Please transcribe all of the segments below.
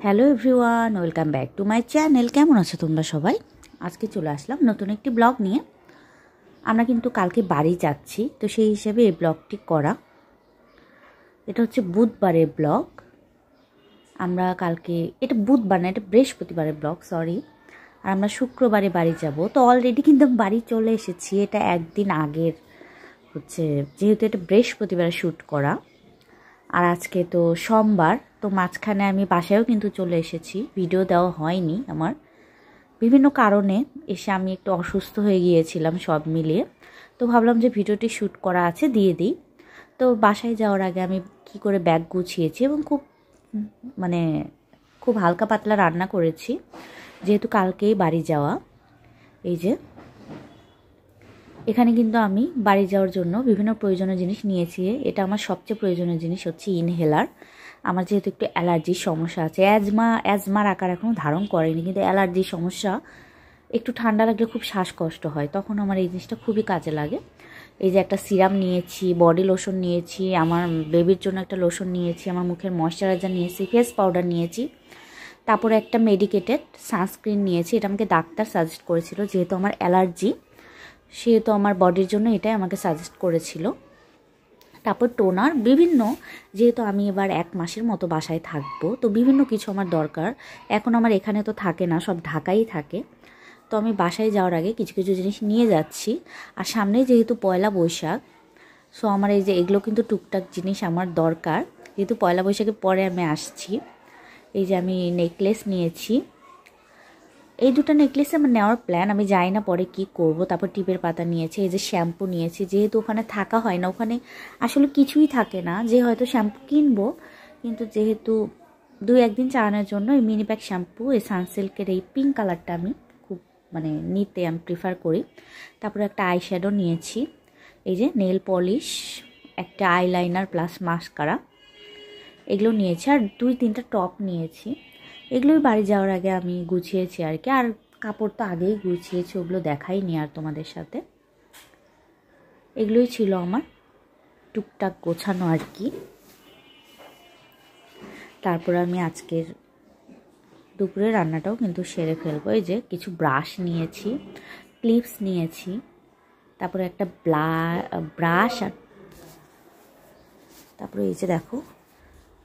Hello everyone, welcome back to my channel. কেমন আছো তোমরা সবাই? আজকে চলে আসলাম নতুন একটি ব্লগ নিয়ে। আমরা কিন্তু কালকে বাড়ি যাচ্ছি, তো সেই হিসেবে এই ব্লগটি করা। এটা হচ্ছে বুধবারের ব্লগ। আমরা কালকে, এটা বুধবার না, এটা বৃহস্পতিবারের ব্লগ, সরি। আর আমরা শুক্রবারে বাড়ি যাব। তো অলরেডি কিন্তু বাড়ি চলে এসেছি। এটা একদিন আগের হচ্ছে, যেহেতু এটা বৃহস্পতিবারে শ্যুট করা আর আজকে তো সোমবার, তো মাঝখানে আমি বাসায়ও কিন্তু চলে এসেছি। ভিডিও দেওয়া হয়নি আমার, বিভিন্ন কারণে এসে আমি একটু অসুস্থ হয়ে গিয়েছিলাম সব মিলিয়ে। তো ভাবলাম যে ভিডিওটি শ্যুট করা আছে, দিয়ে দিই। তো বাসায় যাওয়ার আগে আমি কি করে ব্যাগ গুছিয়েছি এবং খুব হালকা পাতলা রান্না করেছি, যেহেতু কালকেই বাড়ি যাওয়া। এই যে এখানে কিন্তু আমি বাড়ি যাওয়ার জন্য বিভিন্ন প্রয়োজনীয় জিনিস নিয়েছি। এটা আমার সবচেয়ে প্রয়োজনীয় জিনিস হচ্ছে ইনহেলার। আমার যেহেতু একটু অ্যালার্জির সমস্যা আছে, অ্যাজমার আকার এখনও ধারণ করেনি, কিন্তু অ্যালার্জির সমস্যা, একটু ঠান্ডা লাগলে খুব শ্বাসকষ্ট হয়, তখন আমার এই জিনিসটা খুবই কাজে লাগে। এই যে একটা সিরাম নিয়েছি, বডি লোশন নিয়েছি, আমার বেবির জন্য একটা লোশন নিয়েছি, আমার মুখের ময়শ্চারাইজার নিয়েছি, ফেস পাউডার নিয়েছি, তারপরে একটা মেডিকেটেড সানস্ক্রিন নিয়েছি। এটা আমাকে ডাক্তার সাজেস্ট করেছিল, যেহেতু আমার অ্যালার্জি, সেহেতু আমার বডির জন্য এটাই আমাকে সাজেস্ট করেছিল। তারপর টোনার, বিভিন্ন, যেহেতু আমি এবার 1 মাসের মতো বাসায় থাকবো, তো বিভিন্ন কিছু আমার দরকার। এখন আমার এখানে তো থাকে না, সব ঢাকাই থাকে। তো আমি বাসায় যাওয়ার আগে কিছু কিছু জিনিস নিয়ে যাচ্ছি। আর সামনে যেহেতু পয়লা বৈশাখ, সো আমার এই যে এগুলো কিন্তু টুকটাক জিনিস আমার দরকার, যেহেতু পয়লা বৈশাখের পরে আমি আসছি। এই যে আমি নেকলেস নিয়েছি, এই দুটো নেকলেস আমার নেওয়ার প্ল্যান, আমি যাই না পরে কি করব। তারপর টিপের পাতা নিয়েছি, এই যে শ্যাম্পু নিয়েছি, যেহেতু ওখানে থাকা হয় না, ওখানে আসলে কিছুই থাকে না, যে হয়তো শ্যাম্পু কিনবো, কিন্তু যেহেতু 2-1 দিন চালানোর জন্য এই মিনি প্যাক শ্যাম্পু, এই সানসিল্কের এই পিঙ্ক কালারটা আমি খুব নিতে আমি প্রিফার করি। তারপরে একটা আই শ্যাডো নিয়েছি, এই যে নেল পলিশ, একটা আইলাইনার প্লাস মাস্কারা, এগুলো নিয়েছি। আর 2-3টা টপ নিয়েছি। এগুলোই বাড়ি যাওয়ার আগে আমি গুছিয়েছি আর কি। আর কাপড় তো আগেই গুছিয়েছি, ওগুলো দেখাইনি আর তোমাদের সাথে। এগুলোই ছিল আমার টুকটাক গোছানো আর কি। তারপর আমি আজকের দুপুরে রান্নাটাও কিন্তু সেরে ফেলবো। এই যে কিছু ব্রাশ নিয়েছি, ক্লিপস নিয়েছি, তারপরে একটা ব্রাশ, আর তারপরে এই যে দেখো,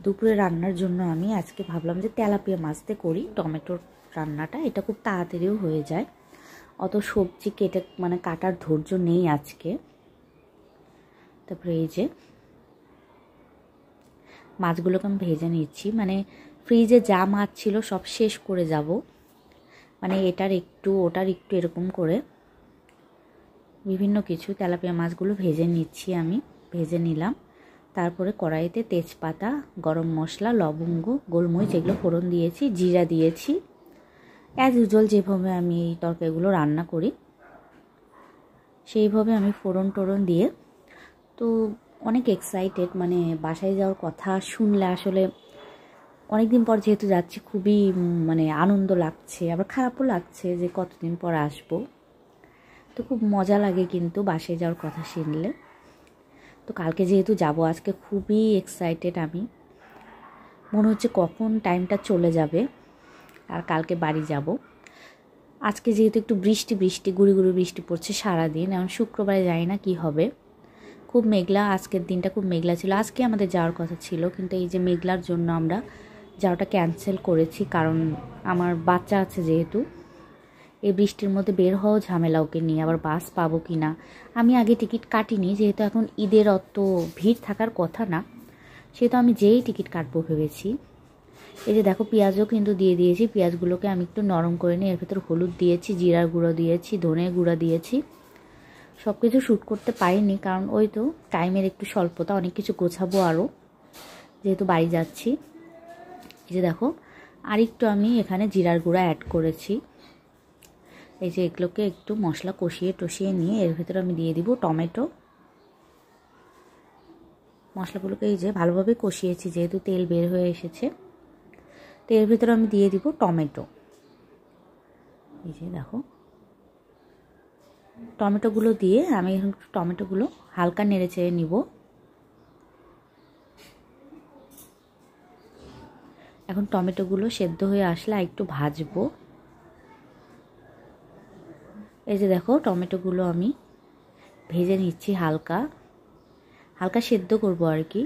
দুপুরে রান্নার জন্য আমি আজকে ভাবলাম যে তেলাপিয়া মাছ দিয়ে করি টমেটোর রান্নাটা। এটা খুব তাড়াতাড়িও হয়ে যায়, অত সবজি কেটে কাটার ধৈর্য নেই আজকে। তারপরে এই যে মাছগুলোকে আমি ভেজে নিচ্ছি, ফ্রিজে যা মাছ ছিল সব শেষ করে যাব, এটার একটু ওটার একটু এরকম করে বিভিন্ন কিছু তেলাপিয়া মাছগুলো ভেজে নিচ্ছি। আমি ভেজে নিলাম। তারপরে কড়াইতে তেজপাতা, গরম মশলা, লবঙ্গ, গোলমরিচ এগুলো ফোড়ন দিয়েছি, জিরা দিয়েছি, অ্যাজ ইউজুয়াল যেভাবে আমি এই তরকারিগুলো রান্না করি সেইভাবে আমি ফোড়ন টোড়ন দিয়ে। তো অনেক এক্সাইটেড, বাসায় যাওয়ার কথা শুনলে আসলে অনেক দিন পর যেহেতু যাচ্ছি, খুবই আনন্দ লাগছে, আবার খারাপও লাগছে যে কতদিন পর আসবো। তো খুব মজা লাগে কিন্তু বাসায় যাওয়ার কথা শুনলে। তো কালকে যেহেতু যাব, আজকে খুবই এক্সাইটেড আমি, মনে হচ্ছে কখন টাইমটা চলে যাবে আর কালকে বাড়ি যাব। আজকে যেহেতু একটু বৃষ্টি গুড়ি গুড়ি বৃষ্টি পড়ছে সারাদিন, এখন শুক্রবারে জানি না কি হবে। খুব মেঘলা, আজকের দিনটা খুব মেঘলা ছিল। আজকে আমাদের যাওয়ার কথা ছিল, কিন্তু এই যে মেঘলার জন্য আমরা যাওয়াটা ক্যান্সেল করেছি, কারণ আমার বাচ্চা আছে যেহেতু, এই বৃষ্টির মধ্যে বের হওয়াও ঝামেলা ওকে নিয়ে, আবার বাস পাবো কি না। আমি আগে টিকিট কাটিনি, যেহেতু এখন ঈদের অত ভিড় থাকার কথা না, সেহেতু আমি যেই টিকিট কাটবো ভেবেছি। এই যে দেখো, পেঁয়াজও কিন্তু দিয়ে দিয়েছি। পেঁয়াজগুলোকে আমি একটু নরম করে নিয়ে এর ভেতর হলুদ দিয়েছি, জিরার গুঁড়ো দিয়েছি, ধনে গুঁড়ো দিয়েছি। সব কিছু শ্যুট করতে পারিনি, কারণ ওই তো টাইমের একটু স্বল্পতা, অনেক কিছু গোছাবো আরও, যেহেতু বাড়ি যাচ্ছি। এই যে দেখো, আর একটু আমি এখানে জিরার গুঁড়া অ্যাড করেছি। এই যে এগুলোকে একটু মশলা কষিয়ে নিয়ে এর ভেতরে আমি দিয়ে দিব টমেটো। মশলাগুলোকে এই যে ভালোভাবে কষিয়েছি, যেহেতু তেল বের হয়ে এসেছে, তো এর ভেতরে আমি দিয়ে দিব টমেটো। এই যে দেখো, টমেটোগুলো দিয়ে আমি এখন টমেটোগুলো হালকা নেড়ে চেড়ে নিব। এখন টমেটোগুলো সেদ্ধ হয়ে আসলে একটু ভাজবো। এই যে দেখো টমেটোগুলো আমি ভেজে নিচ্ছি, হালকা হালকা সেদ্ধ করব আর কি।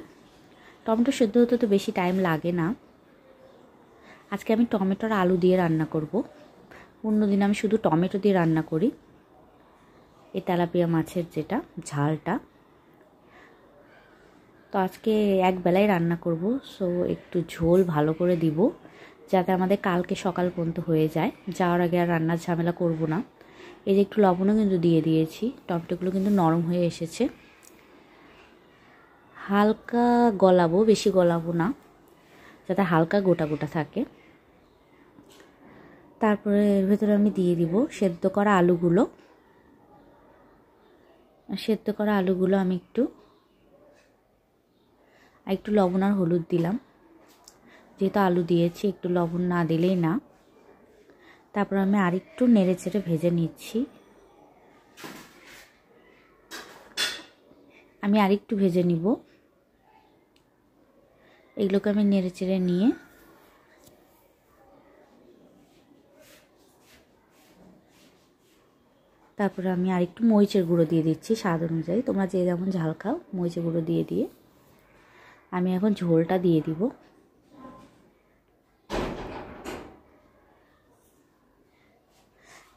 টমেটো সেদ্ধ হতে তো বেশি টাইম লাগে না। আজকে আমি টমেটোর আলু দিয়ে রান্না করব। অন্যদিন আমি শুধু টমেটো দিয়ে রান্না করি এই তেলাপিয়া মাছের যেটা ঝালটা। তো আজকে এক বেলায় রান্না করব, সো একটু ঝোল ভালো করে দিব যাতে আমাদের কালকে সকাল পর্যন্ত হয়ে যায়। যাওয়ার আগে আর রান্নার ঝামেলা করব না। এই যে একটু লবণও কিন্তু দিয়ে দিয়েছি। টমেটোগুলো কিন্তু নরম হয়ে এসেছে। হালকা গলাবো, বেশি গলাবো না, যাতে হালকা গোটা গোটা থাকে। তারপরে এর ভেতরে আমি দিয়ে দিব সেদ্ধ করা আলুগুলো। সেদ্ধ করা আলুগুলো আমি একটু লবণ আর হলুদ দিলাম, যেহেতু আলু দিয়েছি একটু লবণ না দিলেই না। তারপর আমি আরেকটু নেড়ে চেড়ে ভেজে নিচ্ছি। আমি আরেকটু ভেজে নিব। এগুলোকে আমি নেড়ে চেড়ে নিয়ে তারপরে আমি আরেকটু মরিচের গুঁড়ো দিয়ে দিচ্ছি স্বাদ অনুযায়ী। তোমরা যে যেমন ঝাল খাও মরিচের গুঁড়ো দিয়ে আমি এখন ঝোলটা দিয়ে দিব।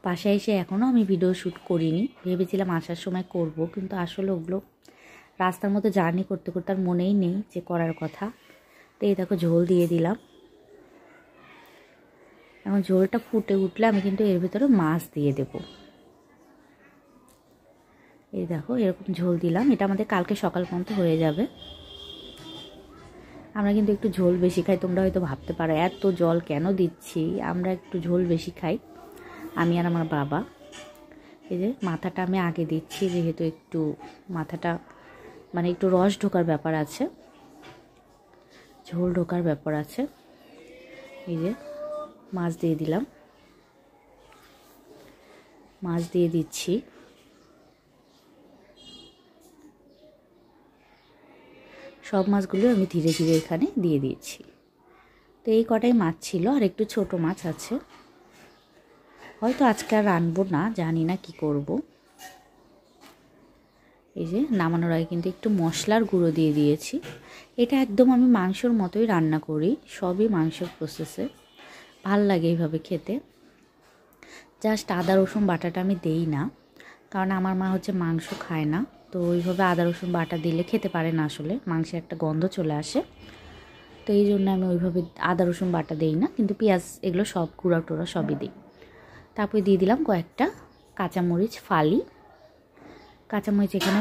বাসায় এসে এখনও আমি ভিডিও শ্যুট করিনি, ভেবেছিলাম আসার সময় করব, কিন্তু আসলে ওগুলো রাস্তার মধ্যে জার্নি করতে করতে আর মনেই নেই যে করার কথা। তো এই দেখো ঝোল দিয়ে দিলাম। এখন ঝোলটা ফুটে উঠলে আমি কিন্তু এর ভিতরে মাছ দিয়ে দেব। এই দেখো এরকম ঝোল দিলাম, এটা আমাদের কালকে সকাল পর্যন্ত হয়ে যাবে। আমরা কিন্তু একটু ঝোল বেশি খাই। তোমরা হয়তো ভাবতে পারো এত জল কেন দিচ্ছি, আমরা একটু ঝোল বেশি খাই, আমি আর আমার বাবা। এই যে মাথাটা আমি আগে দিচ্ছি, যেহেতু একটু মাথাটা মানে একটু রস ঢোকার ব্যাপার আছে, ঝোল ঢোকার ব্যাপার আছে। এই যে মাছ দিয়ে দিলাম, মাছ দিয়ে দিচ্ছি। সব মাছগুলো আমি ধীরে ধীরে এখানে দিয়ে দিয়েছি। তো এই কটাই মাছ ছিল, আর একটু ছোট মাছ আছে। হয়তো আজকে আর রানবো না, জানি না কি করব। এই যে নামানোর আগে কিন্তু একটু মশলার গুঁড়ো দিয়ে দিয়েছি। এটা একদম আমি মাংসর মতোই রান্না করি, সবই মাংসের প্রসেসে। ভাল লাগে এইভাবে খেতে। জাস্ট আদা রসুন বাটাটা আমি দেই না, কারণ আমার মা হচ্ছে মাংস খায় না, তো ওইভাবে আদা রসুন বাটা দিলে খেতে পারে না, আসলে মাংসের একটা গন্ধ চলে আসে। তো এই জন্য আমি ওইভাবে আদা রসুন বাটা দেই না, কিন্তু পেঁয়াজ এগুলো সব গুঁড়া টুড়া সবই দিই। তারপরে দিয়ে দিলাম কয়েকটা কাঁচামরিচ ফালি। কাঁচামরিচ এখানে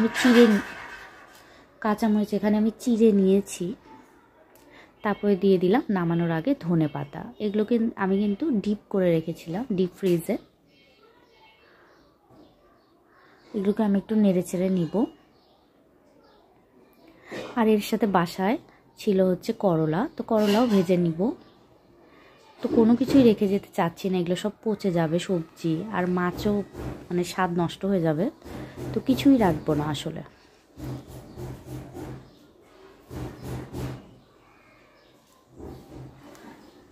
আমি চিড়ে নিয়েছি। তারপরে দিয়ে দিলাম নামানোর আগে ধনে পাতা। এগুলোকে আমি কিন্তু ডিপ করে রেখেছিলাম ডিপ ফ্রিজে। এগুলোকে আমি একটু নেড়ে চেড়ে নিব। আর এর সাথে বাসায় ছিল হচ্ছে করলা, তো করলাও ভেজে নিব। তো কোনো কিছুই রেখে যেতে চাচ্ছি না, এগুলো সব পচে যাবে সবজি, আর মাছও মানে স্বাদ নষ্ট হয়ে যাবে, তো কিছুই রাখবো না আসলে।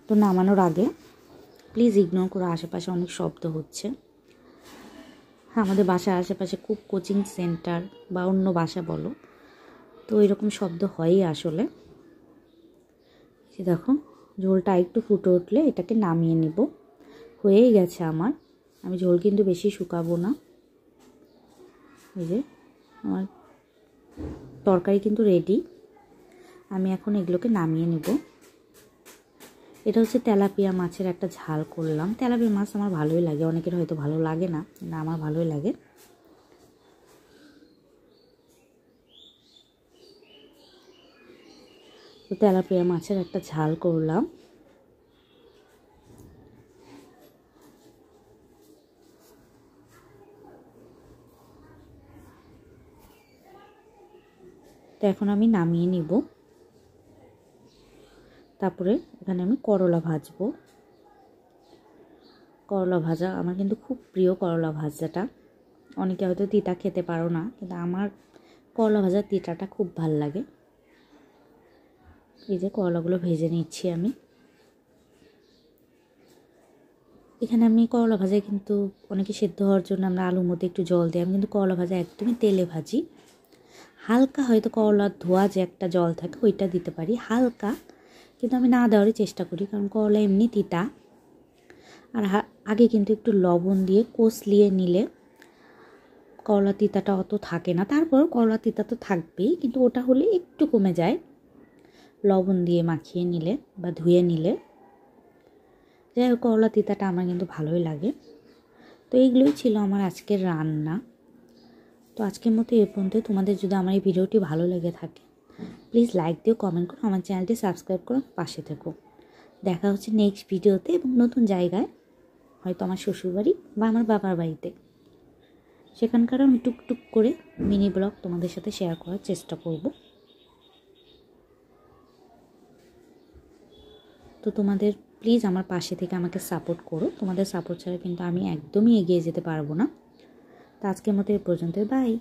তো নামানোর আগে প্লিজ ইগনোর করো, আশেপাশে অনেক শব্দ হচ্ছে। আমাদের বাসার আশেপাশে খুব কোচিং সেন্টার বা অন্য বাসা বলো, তো এরকম শব্দ হয়ই আসলে। দেখো ঝোলটা একটু ফুটে উঠলে এটাকে নামিয়ে নিব। হয়েই গেছে আমার, আমি ঝোল কিন্তু বেশি শুকাবো না। এই যে আমার তরকারি কিন্তু রেডি, আমি এখন এগুলোকে নামিয়ে নেব। এটা হচ্ছে তেলাপিয়া মাছের একটা ঝাল করলাম। তেলাপিয়া মাছ আমার ভালোই লাগে, অনেকের হয়তো ভালো লাগে না, কিন্তু আমার ভালোই লাগে। তো তেলাপিয়া মাছের একটা ঝাল করলাম। তো এখন আমি নামিয়ে নিব। তারপরে এখানে আমি করলা ভাজবো। করলা ভাজা আমার কিন্তু খুব প্রিয়, করলা ভাজাটা। অনেকে হয়তো তিতা খেতে পারো না, কিন্তু আমার করলা ভাজার তিতাটা খুব ভাল লাগে। এই যে করলাগুলো ভেজে নিচ্ছি আমি। এখানে আমি করলা ভাজায় কিন্তু অনেকে সেদ্ধ হওয়ার জন্য আমরা আলুর মধ্যে একটু জল দিই, আমি কিন্তু করলা ভাজা একদমই তেলে ভাজি। হালকা হয়তো করলার ধোয়া যে একটা জল থাকে ওইটা দিতে পারি হালকা, কিন্তু আমি না দেওয়ারই চেষ্টা করি, কারণ করলা এমনি তিতা। আর আগে কিন্তু একটু লবণ দিয়ে কষলিয়ে নিলে করলা তিতাটা অত থাকে না, তারপর করলা তিতা তো থাকবেই, কিন্তু ওটা হলে একটু কমে যায় লবণ দিয়ে মাখিয়ে নিলে বা ধুয়ে নিলে। যাই হোক, করলা তিতাটা আমার কিন্তু ভালোই লাগে। তো এইগুলোই ছিল আমার আজকের রান্না। তো আজকের মতো এ পর্যন্ত। তোমাদের যদি আমার এই ভিডিওটি ভালো লেগে থাকে প্লিজ লাইক দিও, কমেন্ট করো, আমার চ্যানেলটি সাবস্ক্রাইব করো, পাশে থেকো। দেখা হচ্ছে নেক্সট ভিডিওতে এবং নতুন জায়গায়, হয়তো আমার শ্বশুরবাড়ি বা আমার বাবার বাড়িতে। সেখানকার আমি টুকটুক করে মিনি ব্লগ তোমাদের সাথে শেয়ার করার চেষ্টা করব। তো তোমাদের প্লিজ আমার পাশে থেকে আমাকে সাপোর্ট করো, তোমাদের সাপোর্ট ছাড়া কিন্তু আমি একদমই এগিয়ে যেতে পারবো না। তো আজকের মতো এ পর্যন্ত, বাই।